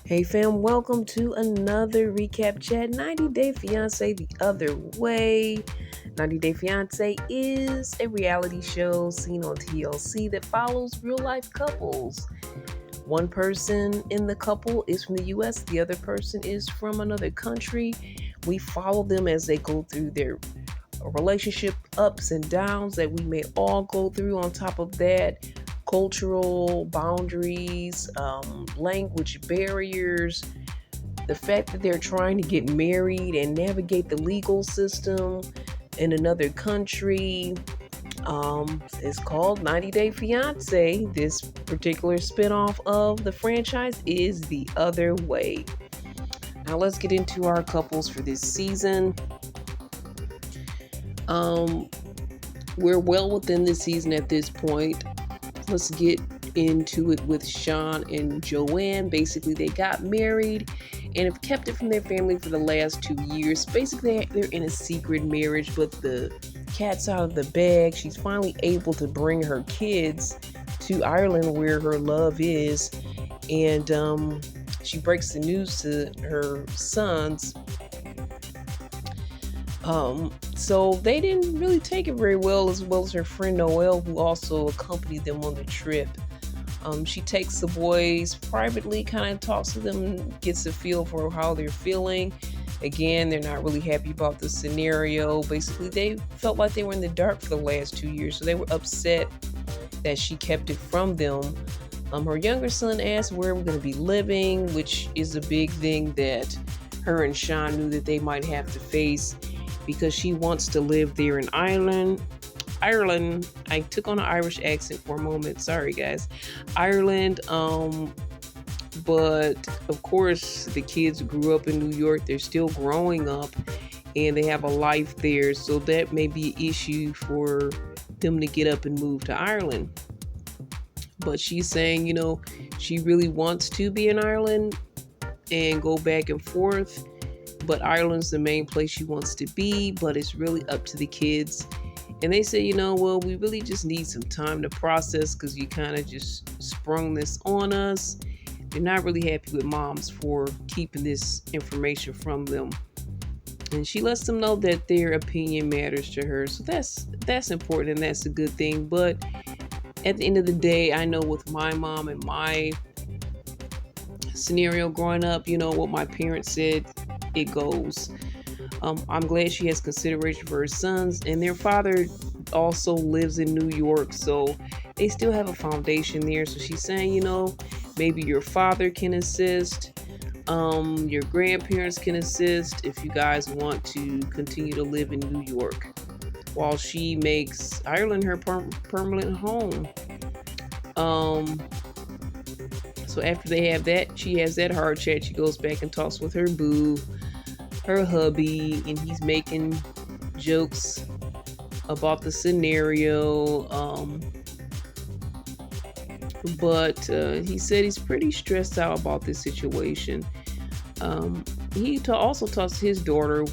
Hey fam, welcome to another recap chat. 90 Day Fiance the other way. 90 Day Fiance is a reality show seen on TLC that follows real life couples. One person in the couple is from the US, the other person is from another country. We follow them as they go through their relationship ups and downs that we may all go through. On top of that, cultural boundaries, language barriers, the fact that they're trying to get married and navigate the legal system in another country. It's called 90 Day Fiance. This particular spinoff of the franchise is the other way. Now let's get into our couples for this season. Um, we're well within the season at this point. Let's get into it with Sean and Joanne. Basically, they got married and have kept it from their family for the last 2 years. Basically, they're in a secret marriage, but the cat's out of the bag. She's finally able to bring her kids to Ireland where her love is. And she breaks the news to her sons. So they didn't really take it very well as her friend Noelle, who also accompanied them on the trip. She takes the boys privately, kind of talks to them, gets a feel for how they're feeling. Again, they're not really happy about the scenario. Basically, they felt like they were in the dark for the last 2 years, so they were upset that she kept it from them. Her younger son asked where we're going to be living, which is a big thing that her and Sean knew that they might have to face, because she wants to live there in Ireland. I took on an Irish accent for a moment. Sorry, guys. Ireland. But of course, the kids grew up in New York. They're still growing up, and they have a life there. So that may be an issue for them to get up and move to Ireland. But she's saying, she really wants to be in Ireland and go back and forth. But Ireland's the main place she wants to be, but it's really up to the kids. And they say, well, we really just need some time to process because you kind of just sprung this on us. They're not really happy with moms for keeping this information from them. And she lets them know that their opinion matters to her. So that's important, and that's a good thing. But at the end of the day, I know with my mom and my scenario growing up, what my parents said, it goes. I'm glad she has consideration for her sons, and their father also lives in New York, so they still have a foundation there. So she's saying, maybe your father can assist, your grandparents can assist if you guys want to continue to live in New York, while she makes Ireland her permanent home. So after they have that, she has that hard chat. She goes back and talks with her boo, her hubby, and he's making jokes about the scenario. But he said he's pretty stressed out about this situation. He also talks to his daughter.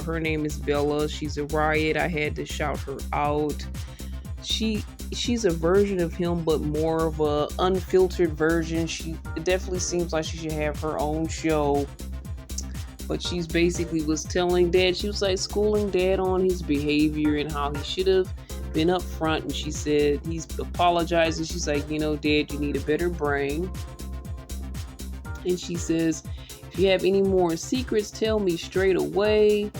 Her name is Bella. She's a riot. I had to shout her out. She's a version of him, but more of a unfiltered version. It definitely seems like she should have her own show. But she's basically was telling dad, she was like schooling dad on his behavior and how he should have been up front. And she said he's apologizing. She's like, dad, you need a better brain. And she says, if you have any more secrets, tell me straight away.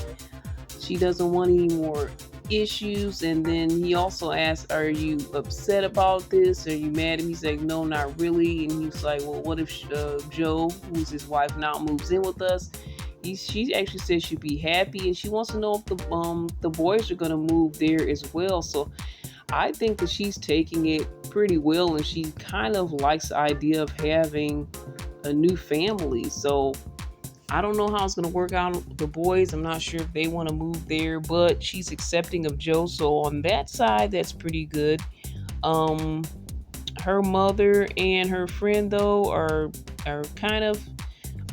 She doesn't want any more issues. And then he also asked, are you upset about this? Are you mad at me? He's like, no, not really. And he's like, well, what if Joe, who's his wife now, moves in with us? She actually said she'd be happy, and she wants to know if the boys are going to move there as well. So I think that she's taking it pretty well, and she kind of likes the idea of having a new family. So I don't know how it's going to work out with the boys. I'm not sure if they want to move there, but she's accepting of Joe. So on that side, that's pretty good. Her mother and her friend, though, are kind of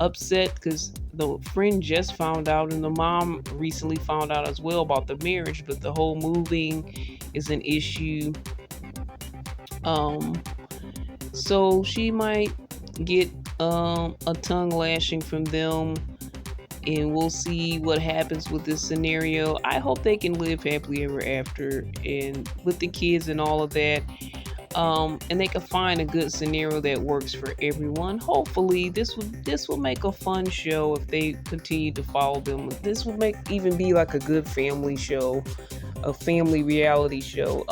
upset because the friend just found out, and the mom recently found out as well about the marriage, but the whole moving is an issue. So she might get a tongue lashing from them, and we'll see what happens with this scenario. I hope they can live happily ever after and with the kids and all of that. And they can find a good scenario that works for everyone. Hopefully, this will make a fun show if they continue to follow them. This will make even be like a good family show, a family reality show.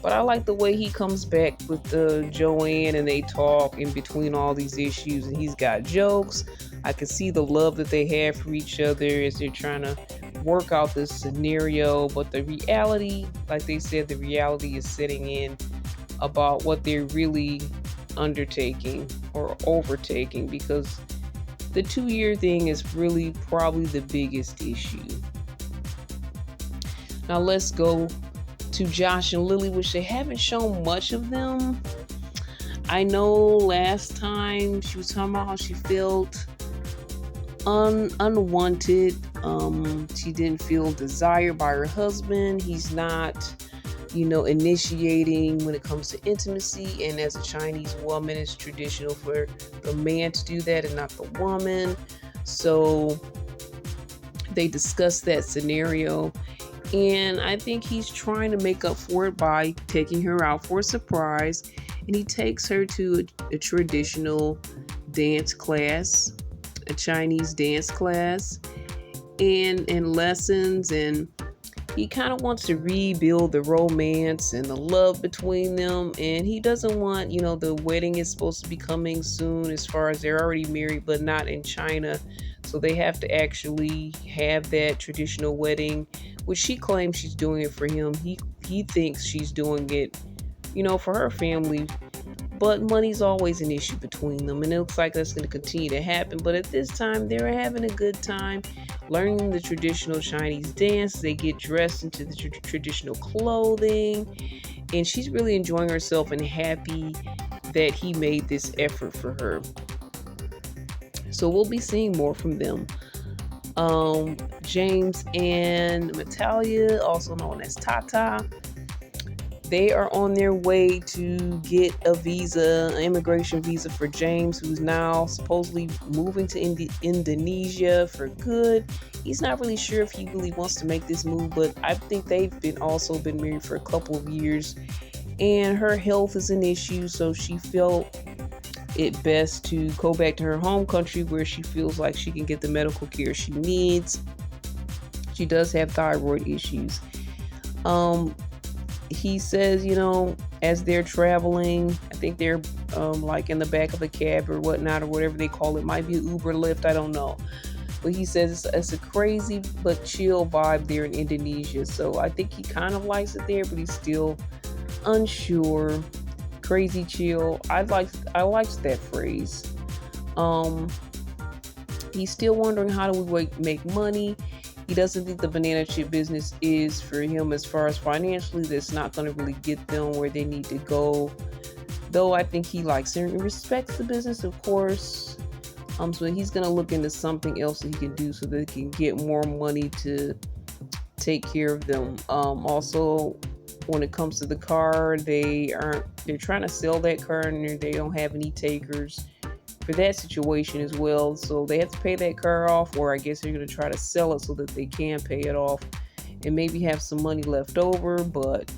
But I like the way he comes back with the Joanne and they talk in between all these issues, and he's got jokes. I can see the love that they have for each other as they're trying to work out this scenario. But the reality, like they said, the reality is setting in about what they're really undertaking or overtaking, because the 2 year thing is really probably the biggest issue. Now let's go to Josh and Lily, which they haven't shown much of them. I know last time she was talking about how she felt unwanted. She didn't feel desired by her husband. He's not, initiating when it comes to intimacy. And as a Chinese woman, it's traditional for the man to do that and not the woman. So they discussed that scenario. And I think he's trying to make up for it by taking her out for a surprise. And he takes her to a traditional dance class, a Chinese dance class, and lessons. And he kind of wants to rebuild the romance and the love between them. And he doesn't want, the wedding is supposed to be coming soon, as far as they're already married, but not in China. So they have to actually have that traditional wedding, which she claims she's doing it for him. He thinks she's doing it, for her family. But money's always an issue between them, and it looks like that's going to continue to happen. But at this time, they're having a good time learning the traditional Chinese dance. They get dressed into the traditional clothing, and she's really enjoying herself and happy that he made this effort for her. So we'll be seeing more from them. James and Natalia, also known as Tata, they are on their way to get an immigration visa for James, who's now supposedly moving to Indonesia for good. He's not really sure if he really wants to make this move, but I think they've been married for a couple of years, and her health is an issue, so she felt it best to go back to her home country where she feels like she can get the medical care she needs. She does have thyroid issues. He says, as they're traveling, I think they're like in the back of a cab or whatnot, or whatever they call it. Might be Uber, Lyft, I don't know. But he says it's a crazy but chill vibe there in Indonesia. So I think he kind of likes it there, but he's still unsure. Crazy chill. I liked that phrase. He's still wondering, how do we make money? He doesn't think the banana chip business is for him as far as financially. That's not going to really get them where they need to go. Though I think he likes and respects the business, of course. So he's going to look into something else that he can do so that he can get more money to take care of them. Also, when it comes to the car, they're trying to sell that car, and they don't have any takers for that situation as well. So they have to pay that car off, or I guess they're going to try to sell it so that they can pay it off and maybe have some money left over. But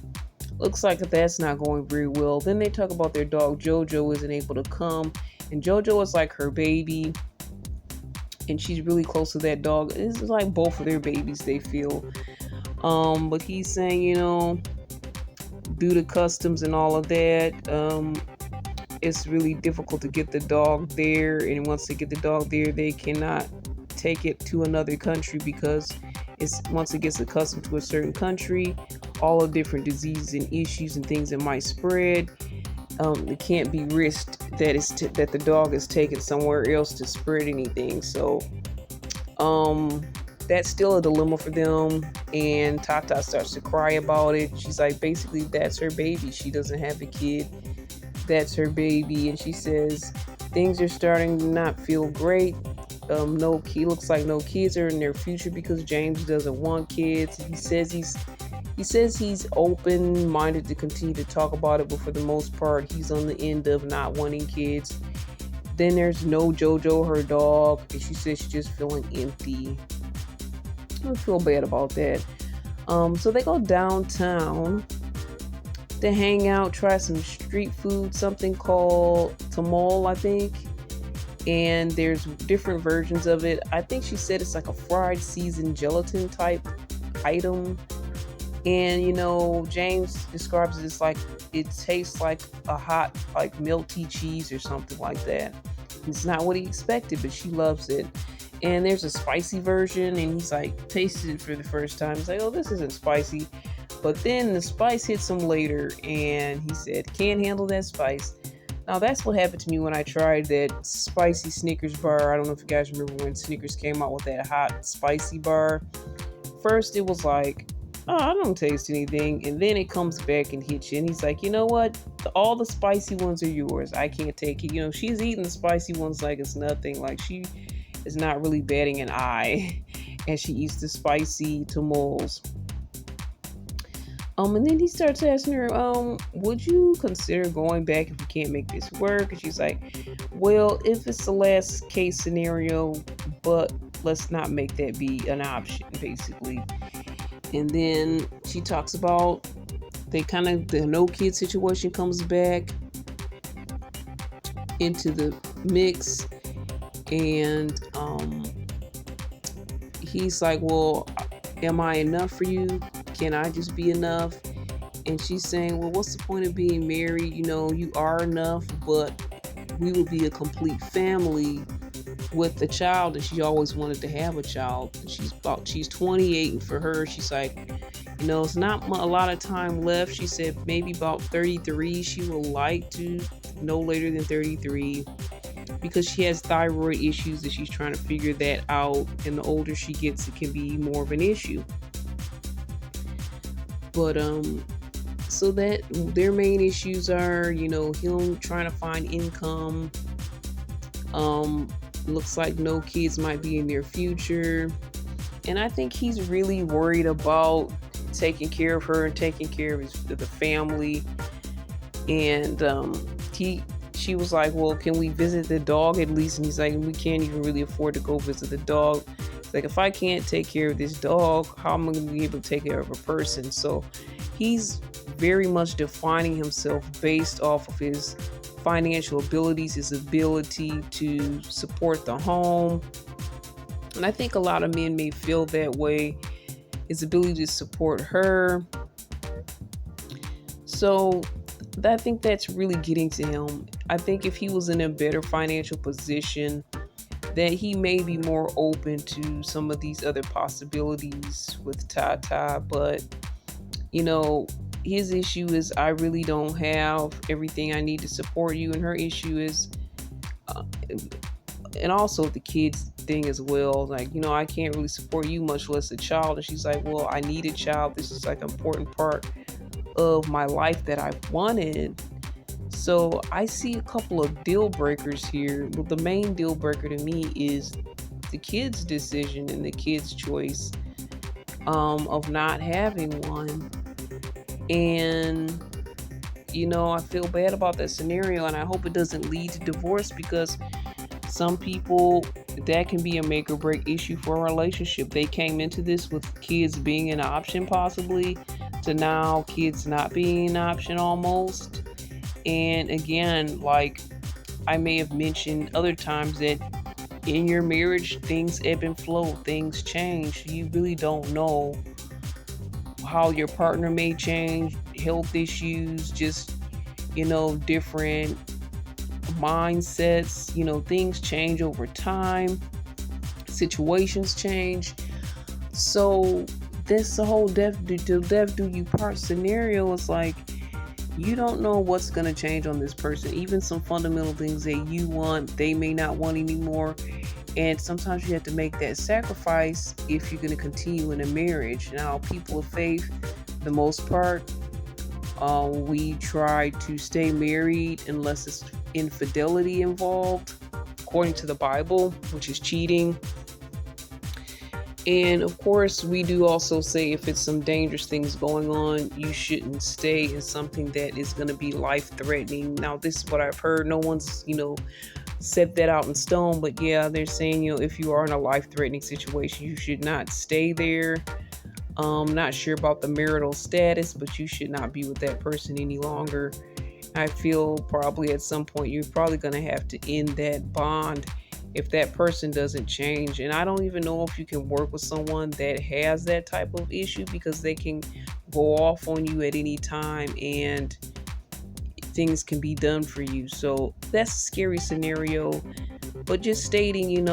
looks like that's not going very well. Then they talk about their dog Jojo isn't able to come, and Jojo is like her baby, and she's really close to that dog. It's like both of their babies, they feel. But he's saying, due to customs and all of that, it's really difficult to get the dog there. And once they get the dog there, they cannot take it to another country, because once it gets accustomed to a certain country, all the different diseases and issues and things that might spread, it can't be risked that the dog is taken somewhere else to spread anything. So that's still a dilemma for them. And Tata starts to cry about it. She's like, basically, that's her baby. She doesn't have a kid. That's her baby. And she says things are starting to not feel great. Looks like no kids are in their future because James doesn't want kids. He says he's open-minded to continue to talk about it, but for the most part, he's on the end of not wanting kids. Then there's no JoJo, her dog, and she says she's just feeling empty. I feel bad about that. So they go downtown to hang out, try some street food, something called tamale, I think. And there's different versions of it. I think she said it's like a fried seasoned gelatin type item. And James describes it as like it tastes like a hot, like melty cheese or something like that. It's not what he expected, but she loves it. And there's a spicy version, and he's like tasted it for the first time. He's like, "Oh, this isn't spicy," but then the spice hits him later, and he said, "Can't handle that spice." Now that's what happened to me when I tried that spicy Snickers bar. I don't know if you guys remember when Snickers came out with that hot spicy bar. First, it was like, "Oh, I don't taste anything," and then it comes back and hits you, and he's like, "You know what? All the spicy ones are yours. I can't take it." She's eating the spicy ones like it's nothing. Like she is not really batting an eye, and she eats the spicy tamales. And then he starts asking her, would you consider going back if you can't make this work? And she's like, "Well, if it's the last case scenario, but let's not make that be an option," basically. And then she talks about the no kid situation comes back into the mix. And he's like, "Well, am I enough for you? Can I just be enough?" And she's saying, "Well, what's the point of being married? You are enough, but we will be a complete family with a child." And she always wanted to have a child. And she's 28, and for her, she's like, it's not a lot of time left. She said maybe about 33. She would like to no later than 33, because she has thyroid issues and she's trying to figure that out. And the older she gets, it can be more of an issue. But so that their main issues are, him trying to find income. Looks like no kids might be in their future. And I think he's really worried about taking care of her and taking care of the family. And she was like, "Well, can we visit the dog at least?" And he's like, "We can't even really afford to go visit the dog." It's like, if I can't take care of this dog, how am I going to be able to take care of a person? So he's very much defining himself based off of his financial abilities, his ability to support the home. And I think a lot of men may feel that way, his ability to support her. So I think that's really getting to him. I think if he was in a better financial position, that he may be more open to some of these other possibilities with Tata. But his issue is, I really don't have everything I need to support you. And her issue is, and also the kids thing as well. Like, I can't really support you, much less a child. And she's like, "Well, I need a child. This is like an important part of my life that I wanted." So I see a couple of deal breakers here. Well, the main deal breaker to me is the kid's decision and the kid's choice of not having one. And I feel bad about that scenario, and I hope it doesn't lead to divorce, because some people, that can be a make or break issue for a relationship. They came into this with kids being an option possibly, to now kids not being an option almost. And again, like I may have mentioned other times, that in your marriage, things ebb and flow, things change. You really don't know how your partner may change, health issues, just, different mindsets, things change over time, situations change. So this the whole death do you part scenario is like, you don't know what's going to change on this person. Even some fundamental things that you want, they may not want anymore. And sometimes you have to make that sacrifice if you're going to continue in a marriage. Now, people of faith, for the most part, we try to stay married unless it's infidelity involved, according to the Bible, which is cheating. And of course, we do also say if it's some dangerous things going on, you shouldn't stay in something that is going to be life-threatening. Now, this is what I've heard. No one's, set that out in stone. But yeah, they're saying, if you are in a life-threatening situation, you should not stay there. Not sure about the marital status, but you should not be with that person any longer. I feel probably at some point you're probably going to have to end that bond if that person doesn't change. And I don't even know if you can work with someone that has that type of issue, because they can go off on you at any time and things can be done for you. So that's a scary scenario. But just stating,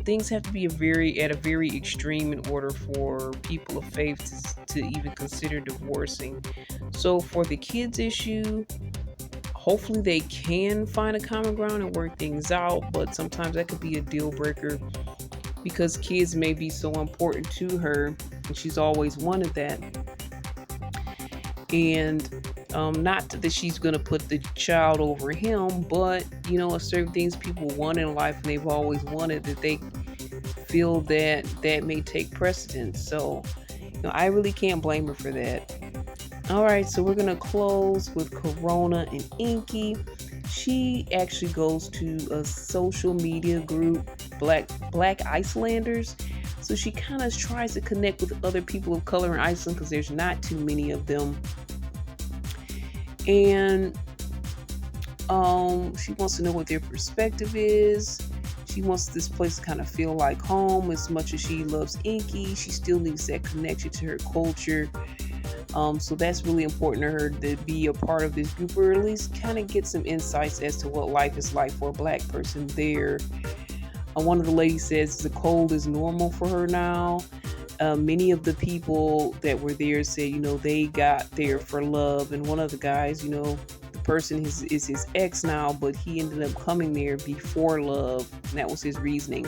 things have to be at a very extreme in order for people of faith to even consider divorcing. So for the kids issue, hopefully they can find a common ground and work things out. But sometimes that could be a deal breaker, because kids may be so important to her and she's always wanted that. And not that she's going to put the child over him, but certain things people want in life and they've always wanted, that they feel that may take precedence. So I really can't blame her for that. All right, so we're going to close with Corona and Inky. She actually goes to a social media group, Black Icelanders. So she kind of tries to connect with other people of color in Iceland, because there's not too many of them. And she wants to know what their perspective is. She wants this place to kind of feel like home. As much as she loves Inky, she still needs that connection to her culture. So that's really important to her, to be a part of this group, or at least kind of get some insights as to what life is like for a Black person there. One of the ladies says the cold is normal for her now. Many of the people that were there said, they got there for love. And one of the guys, the person is his ex now, but he ended up coming there before love. And that was his reasoning.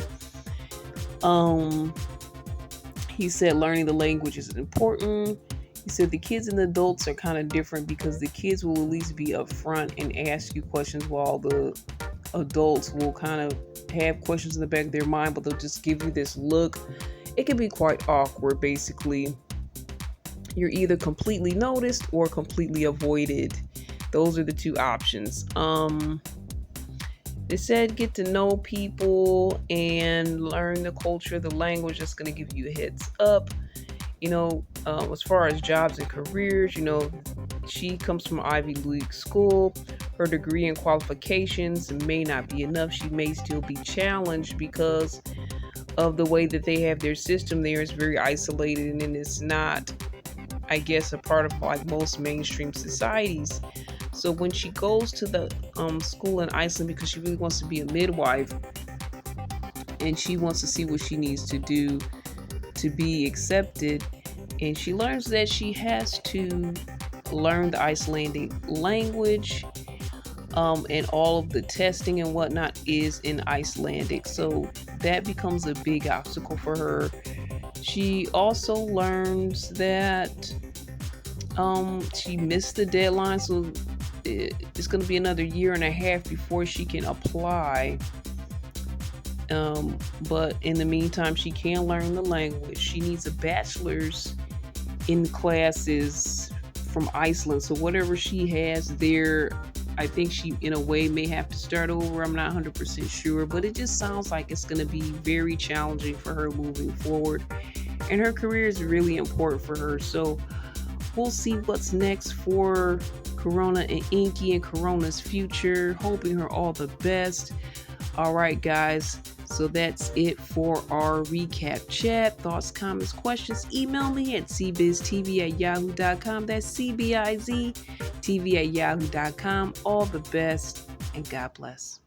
He said learning the language is important. He said the kids and the adults are kind of different, because the kids will at least be upfront and ask you questions, while the adults will kind of have questions in the back of their mind, but they'll just give you this look. It can be quite awkward. Basically, you're either completely noticed or completely avoided. Those are the two options. They said get to know people and learn the culture, the language. That's going to give you a heads up. As far as jobs and careers, she comes from Ivy League school. Her degree and qualifications may not be enough. She may still be challenged because of the way that they have their system there. Is very isolated, and it's not, I guess, a part of like most mainstream societies. So when she goes to the school in Iceland, because she really wants to be a midwife and she wants to see what she needs to do to be accepted, and she learns that she has to learn the Icelandic language, and all of the testing and whatnot is in Icelandic. So that becomes a big obstacle for her. She also learns that she missed the deadline, so it's going to be another year and a half before she can apply. But in the meantime, she can learn the language. She needs a bachelor's in classes from Iceland. So whatever she has there, I think she, in a way, may have to start over. I'm not 100% sure, but it just sounds like it's going to be very challenging for her moving forward. And her career is really important for her. So we'll see what's next for Corona and Inky and Corona's future. Hoping her all the best. All right, guys. So that's it for our recap chat. Thoughts, comments, questions, email me at cbiztv@yahoo.com. That's cbiztv@yahoo.com. All the best, and God bless.